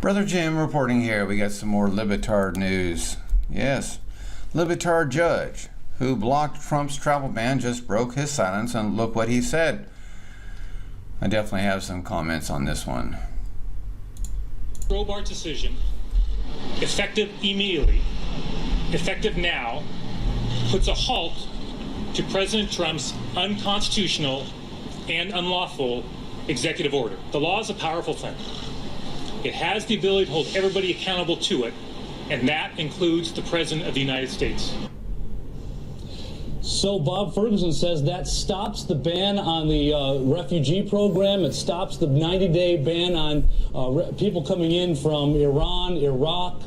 Brother Jim reporting here. We got some more libetard news. Yes, libetard judge who blocked Trump's travel ban just broke his silence, and look what he said. I definitely have some comments on this one. Crowbar decision, effective immediately, effective now, puts a halt to President Trump's unconstitutional and unlawful executive order. The law is a powerful thing. It has the ability to hold everybody accountable to it, and that includes the President of the United States. So Bob Ferguson says that stops the ban on the refugee program. It stops the 90-day ban on people coming in from Iran, Iraq,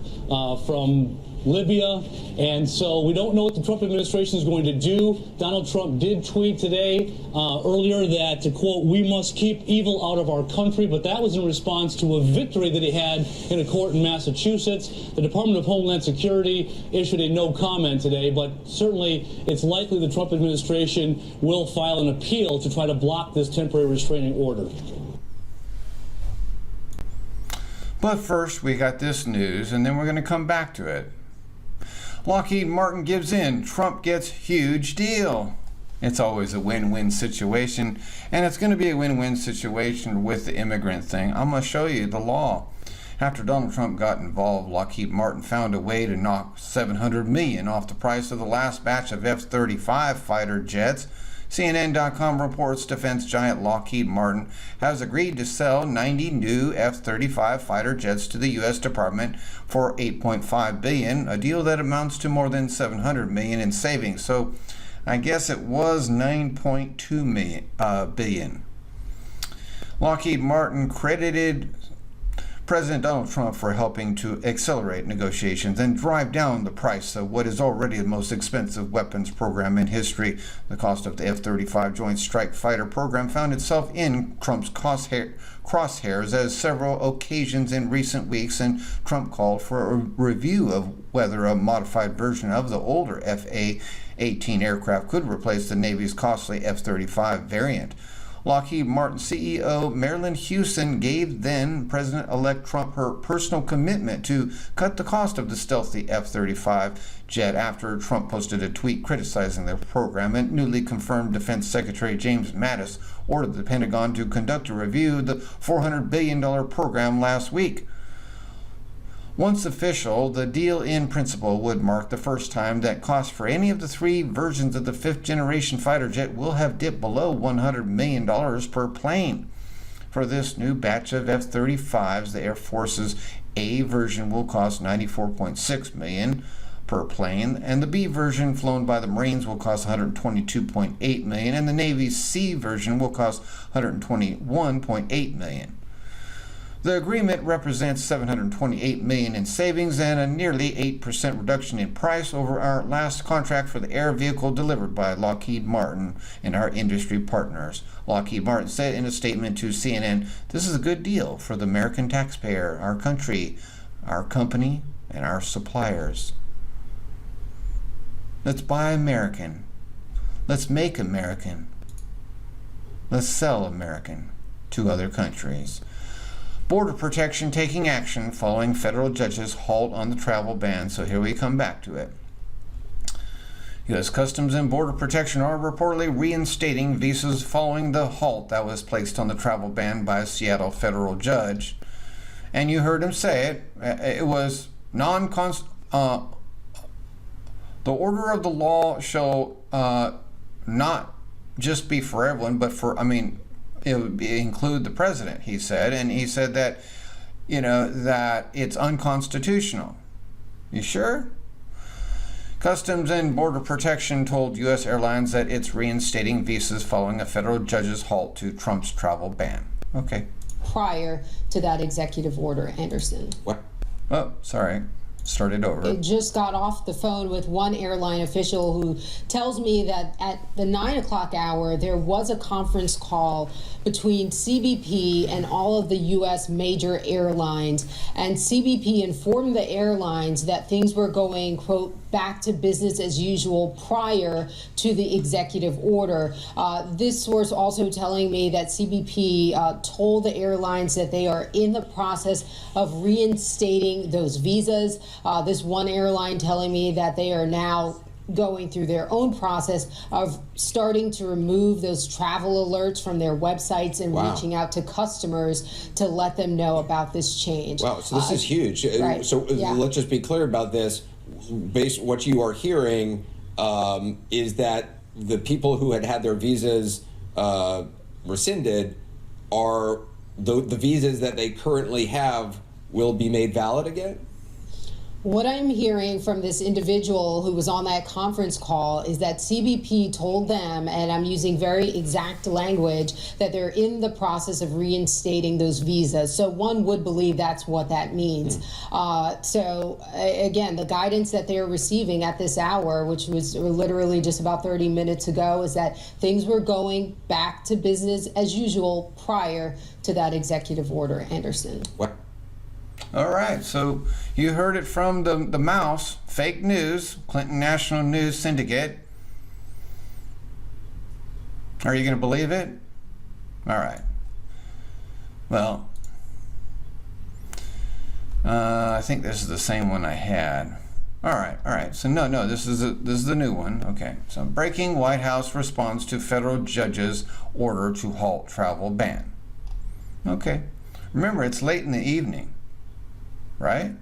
from Libya. And so we don't know what the Trump administration is going to do. Donald Trump did tweet today, earlier, that, to quote, "we must keep evil out of our country," but that was in response to a victory that he had in a court in Massachusetts. The Department of Homeland Security issued a no comment today, but certainly it's likely the Trump administration will file an appeal to try to block this temporary restraining order. But first, we got this news, and then we're going to come back to it. Lockheed Martin gives in. Trump gets huge deal. It's always a win-win situation, and it's going to be a win-win situation with the immigrant thing. I'm going to show you the law. After Donald Trump got involved, Lockheed Martin found a way to knock $700 million off the price of the last batch of F-35 fighter jets. CNN.com reports defense giant Lockheed Martin has agreed to sell 90 new F-35 fighter jets to the U.S. Department for $8.5 billion, a deal that amounts to more than $700 million in savings. So I guess it was $9.2 billion. Lockheed Martin credited President Donald Trump for helping to accelerate negotiations and drive down the price of what is already the most expensive weapons program in history. The cost of the F-35 Joint Strike Fighter program found itself in Trump's crosshairs as several occasions in recent weeks, and Trump called for a review of whether a modified version of the older F/A-18 aircraft could replace the Navy's costly F-35 variant. Lockheed Martin CEO Marilyn Houston gave then President-elect Trump her personal commitment to cut the cost of the stealthy F-35 jet after Trump posted a tweet criticizing the program, and newly confirmed Defense Secretary James Mattis ordered the Pentagon to conduct a review of the $400 billion program last week. Once official, the deal in principle would mark the first time that costs for any of the three versions of the fifth-generation fighter jet will have dipped below $100 million per plane. For this new batch of F-35s, the Air Force's A version will cost $94.6 million per plane, and the B version flown by the Marines will cost $122.8 million, and the Navy's C version will cost $121.8 million. The agreement represents $728 million in savings and a nearly 8% reduction in price over our last contract for the air vehicle delivered by Lockheed Martin and our industry partners. Lockheed Martin said in a statement to CNN, "This is a good deal for the American taxpayer, our country, our company, and our suppliers. Let's buy American. Let's make American. Let's sell American to other countries." Border Protection taking action following federal judges' halt on the travel ban. So here we come back to it. U.S. Customs and Border Protection are reportedly reinstating visas following the halt that was placed on the travel ban by a Seattle federal judge. And you heard him say it. It was the order of the law shall not just be for everyone, but it would include the president, he said. And he said that, that it's unconstitutional. You sure? Customs and Border Protection told U.S. Airlines that it's reinstating visas following a federal judge's halt to Trump's travel ban. Okay. Prior to that executive order, Anderson. What? Oh, sorry. Started over. I just got off the phone with one airline official who tells me that at the 9 o'clock hour, there was a conference call between CBP and all of the U.S. major airlines. And CBP informed the airlines that things were going, quote, back to business as usual prior to the executive order. This source also telling me that CBP told the airlines that they are in the process of reinstating those visas. This one airline telling me that they are now going through their own process of starting to remove those travel alerts from their websites and reaching out to customers to let them know about this change. Wow, so this is huge. Right. So let's just be clear about this. Based on what you are hearing is that the people who had their visas rescinded are the visas that they currently have will be made valid again? What I'm hearing from this individual who was on that conference call is that CBP told them, and I'm using very exact language, that they're in the process of reinstating those visas. So one would believe that's what that means. So again, the guidance that they're receiving at this hour, which was literally just about 30 minutes ago, is that things were going back to business as usual prior to that executive order, Anderson. What? All right, so you heard it from the mouse, fake news, Clinton National News Syndicate. Are you going to believe it? All right. Well, I think this is the same one I had. All right. So no, this is the new one. Okay. So breaking White House response to federal judge's order to halt travel ban. Okay. Remember, it's late in the evening. Right?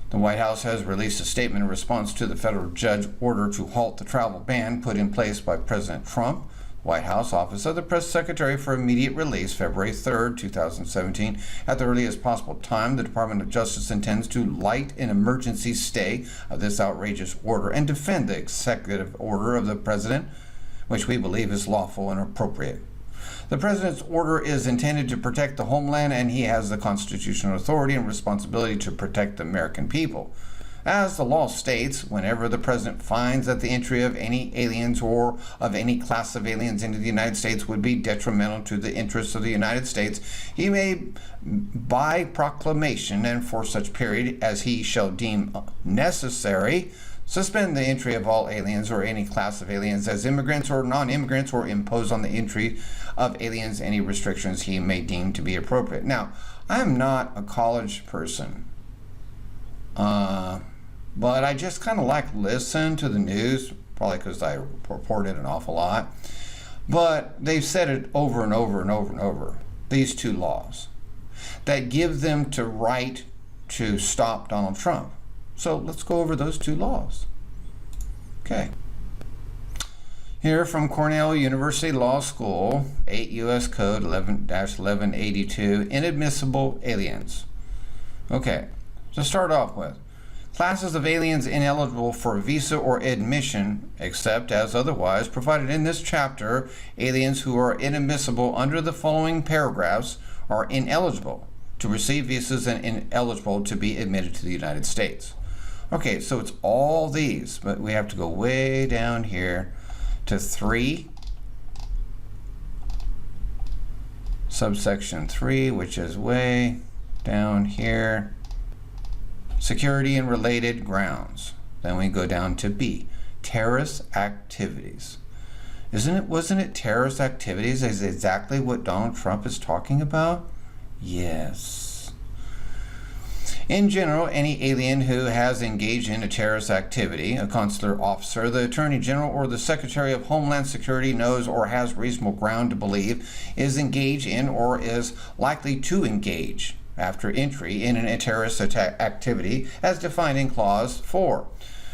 The White House has released a statement in response to the federal judge order to halt the travel ban put in place by President Trump. White House Office of the Press Secretary for immediate release, February 3rd, 2017. At the earliest possible time, the Department of Justice intends to light an emergency stay of this outrageous order and defend the executive order of the President, which we believe is lawful and appropriate. The President's order is intended to protect the homeland, and he has the constitutional authority and responsibility to protect the American people. As the law states, whenever the President finds that the entry of any aliens or of any class of aliens into the United States would be detrimental to the interests of the United States, he may, by proclamation and for such period as he shall deem necessary, suspend the entry of all aliens or any class of aliens as immigrants or non-immigrants, or impose on the entry of aliens any restrictions he may deem to be appropriate. Now, I am not a college person, but I just kind of like listen to the news, probably because I report it an awful lot. But they've said it over and over and over and over, these two laws that give them the right to stop Donald Trump. So let's go over those two laws. Okay. Here from Cornell University Law School, 8 U.S. Code 11-1182, inadmissible aliens. Okay, to start off with, classes of aliens ineligible for visa or admission, except as otherwise provided in this chapter, aliens who are inadmissible under the following paragraphs are ineligible to receive visas and ineligible to be admitted to the United States. Okay, so it's all these, but we have to go way down here to 3, subsection 3, which is way down here, security and related grounds. Then we go down to B, terrorist activities. Wasn't it terrorist activities is exactly what Donald Trump is talking about? Yes. In general, any alien who has engaged in a terrorist activity, a consular officer, the Attorney General, or the Secretary of Homeland Security knows or has reasonable ground to believe is engaged in or is likely to engage after entry in a terrorist activity as defined in Clause 4,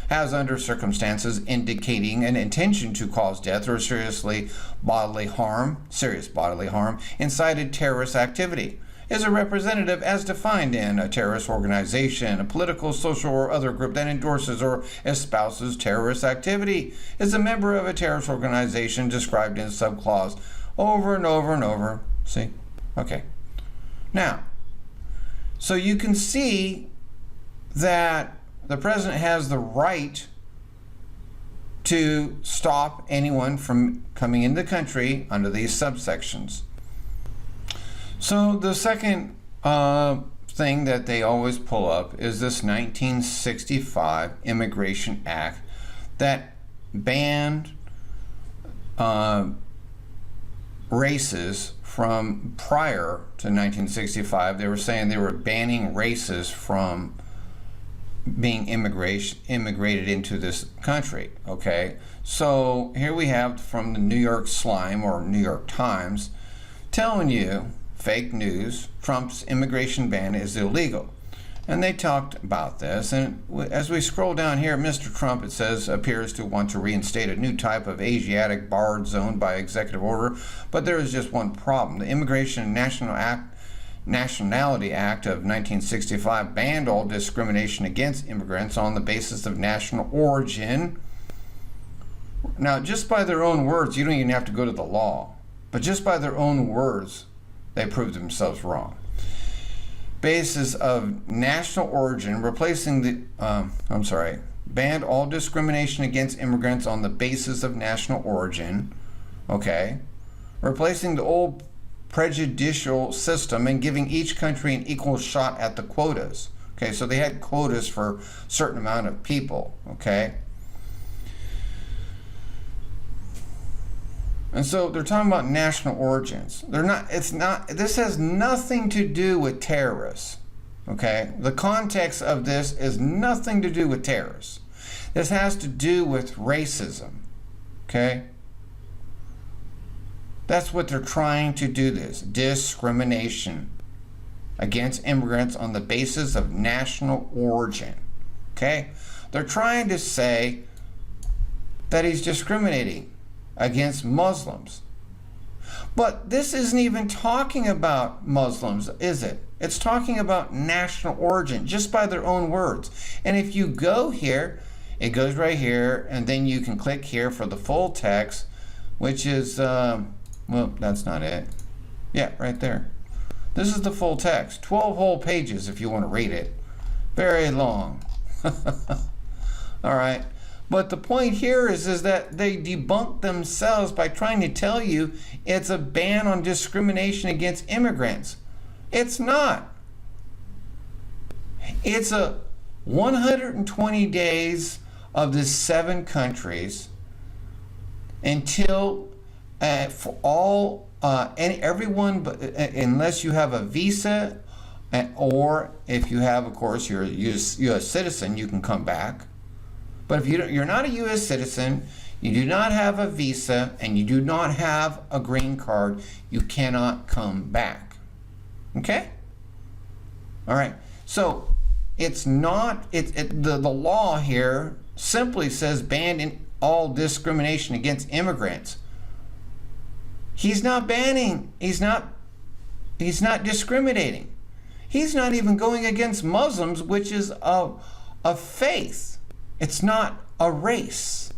has under circumstances indicating an intention to cause death or serious bodily harm, incited terrorist activity, is a representative as defined in a terrorist organization, a political, social, or other group that endorses or espouses terrorist activity, is a member of a terrorist organization described in subclause over and over and over. See? Okay. Now, so you can see that the president has the right to stop anyone from coming into the country under these subsections. So the second thing thing that they always pull up is this 1965 Immigration Act that banned races from prior to 1965. They were saying they were banning races from being immigrated into this country. Okay, so here we have from the New York Slime or New York Times telling you fake news, Trump's immigration ban is illegal. And they talked about this, and as we scroll down here, Mr. Trump, it says, appears to want to reinstate a new type of Asiatic barred zone by executive order, but there is just one problem. The Immigration and Nationality Act of 1965 banned all discrimination against immigrants on the basis of national origin. Now, just by their own words, you don't even have to go to the law, but just by their own words, they proved themselves wrong. Basis of national origin, replacing the, banned all discrimination against immigrants on the basis of national origin, okay, replacing the old prejudicial system and giving each country an equal shot at the quotas. Okay, so they had quotas for a certain amount of people, okay? And so they're talking about national origins. This has nothing to do with terrorists, okay? The context of this is nothing to do with terrorists. This has to do with racism, okay? That's what they're trying to do, this discrimination against immigrants on the basis of national origin, okay? They're trying to say that he's discriminating against Muslims. But this isn't even talking about Muslims, is it? It's talking about national origin, just by their own words. And if you go here, it goes right here, and then you can click here for the full text, which is, well, that's not it. Yeah, right there. This is the full text. 12 whole pages if you want to read it. Very long. All right. But the point here is that they debunk themselves by trying to tell you it's a ban on discrimination against immigrants. It's not. It's a 120 days of the 7 countries until for all everyone, unless you have a visa, or if you have, of course, you're a U.S. citizen, you can come back. But if you're not a U.S. citizen, you do not have a visa, and you do not have a green card, you cannot come back. Okay? All right. So it's not, the law here simply says ban in all discrimination against immigrants. He's not banning, he's not discriminating. He's not even going against Muslims, which is a faith. It's not a race.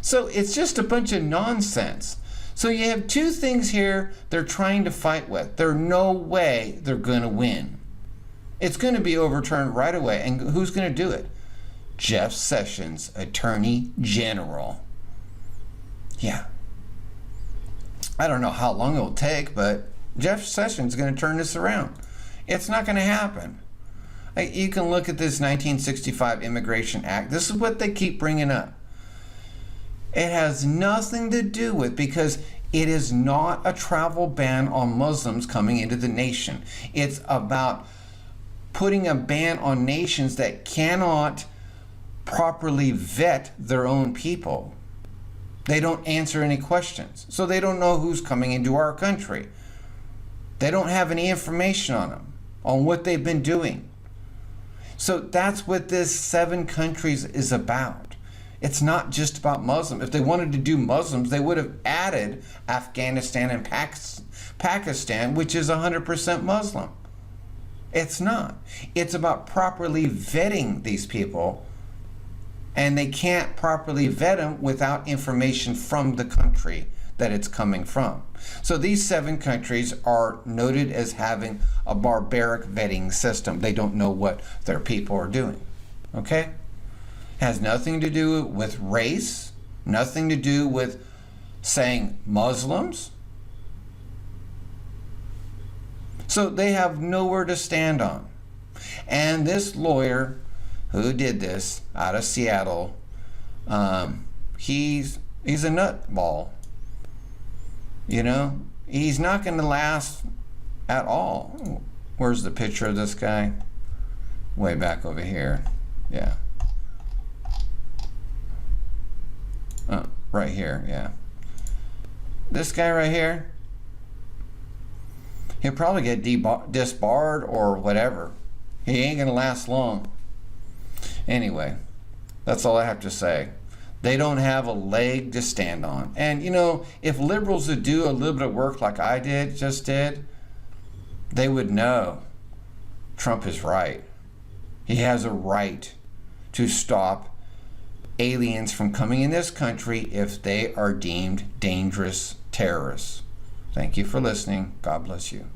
So it's just a bunch of nonsense. So you have 2 things here they're trying to fight with. There's no way they're going to win. It's going to be overturned right away. And who's going to do it? Jeff Sessions, Attorney General. Yeah. I don't know how long it'll take, but Jeff Sessions is going to turn this around. It's not going to happen. You can look at this 1965 Immigration Act. This is what they keep bringing up. It has nothing to do with, because it is not a travel ban on Muslims coming into the nation. It's about putting a ban on nations that cannot properly vet their own people. They don't answer any questions, so they don't know who's coming into our country. They don't have any information on them, on what they've been doing. So that's what this 7 countries is about. It's not just about Muslims. If they wanted to do Muslims, they would have added Afghanistan and Pakistan, which is 100% Muslim. It's not. It's about properly vetting these people, and they can't properly vet them without information from the country that it's coming from. So these 7 countries are noted as having a barbaric vetting system. They don't know what their people are doing. Okay? Has nothing to do with race, nothing to do with saying Muslims. So they have nowhere to stand on. And this lawyer who did this out of Seattle, he's a nutball. You know, he's not going to last at all. Where's the picture of this guy? Way back over here. Yeah. Right here, yeah. This guy right here, he'll probably get disbarred or whatever. He ain't gonna last long. Anyway, that's all I have to say. They don't have a leg to stand on. And you know, if liberals would do a little bit of work like I just did, they would know Trump is right. He has a right to stop aliens from coming in this country if they are deemed dangerous terrorists. Thank you for listening. God bless you.